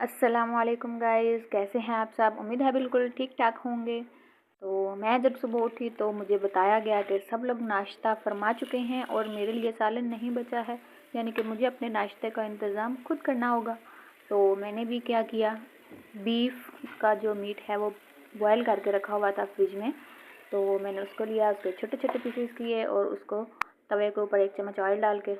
अस्सलामुअलैकुम गाइस, कैसे हैं आप सब। उम्मीद है बिल्कुल ठीक ठाक होंगे। तो मैं जब सुबह उठी तो मुझे बताया गया कि सब लोग नाश्ता फरमा चुके हैं और मेरे लिए सालन नहीं बचा है, यानी कि मुझे अपने नाश्ते का इंतज़ाम खुद करना होगा। तो मैंने भी क्या किया, बीफ का जो मीट है वो बॉयल करके रखा हुआ था फ्रिज में। तो मैंने उसको लिया, उसके छोटे छोटे पीसेस किए और उसको तवे के ऊपर 1 चम्मच ऑयल डाल के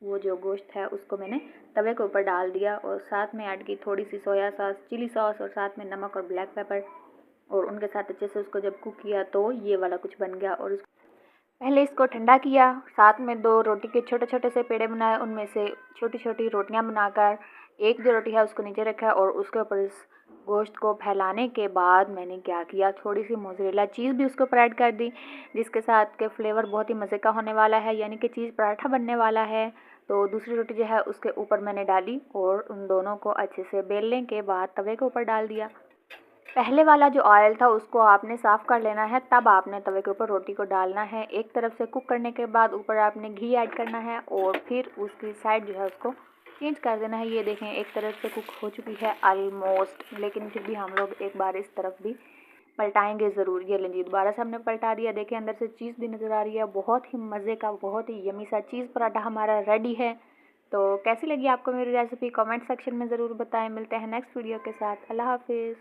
वो जो गोश्त है उसको मैंने तवे के ऊपर डाल दिया और साथ में ऐड की थोड़ी सी सोया सॉस, चिली सॉस और साथ में नमक और ब्लैक पेपर। और उनके साथ अच्छे से उसको जब कुक किया तो ये वाला कुछ बन गया। और पहले इसको ठंडा किया, साथ में 2 रोटी के छोटे छोटे से पेड़े बनाए, उनमें से छोटी छोटी रोटियां बनाकर एक जो रोटी है उसको नीचे रखा और उसके ऊपर इस गोश्त को फैलाने के बाद मैंने क्या किया, थोड़ी सी मोज़रेला चीज़ भी उसके ऊपर ऐड कर दी, जिसके साथ के फ्लेवर बहुत ही मज़े का होने वाला है, यानी कि चीज़ पराठा बनने वाला है। तो दूसरी रोटी जो है उसके ऊपर मैंने डाली और उन दोनों को अच्छे से बेलने के बाद तवे के ऊपर डाल दिया। पहले वाला जो ऑयल था उसको आपने साफ़ कर लेना है, तब आपने तवे के ऊपर रोटी को डालना है। एक तरफ से कुक करने के बाद ऊपर आपने घी ऐड करना है और फिर उसकी साइड जो है उसको चेंज कर देना है। ये देखें, एक तरफ से कुक हो चुकी है ऑलमोस्ट, लेकिन फिर भी हम लोग एक बार इस तरफ भी पलटाएंगे ज़रूर। ये लीजिए, दोबारा से हमने पलटा दिया। देखें, अंदर से चीज़ भी नज़र आ रही है। बहुत ही मज़े का, बहुत ही यमी सा चीज़ पराठा हमारा रेडी है। तो कैसी लगी आपको मेरी रेसिपी, कमेंट सेक्शन में ज़रूर बताएं। मिलते हैं नेक्स्ट वीडियो के साथ। अल्लाह हाफिज़।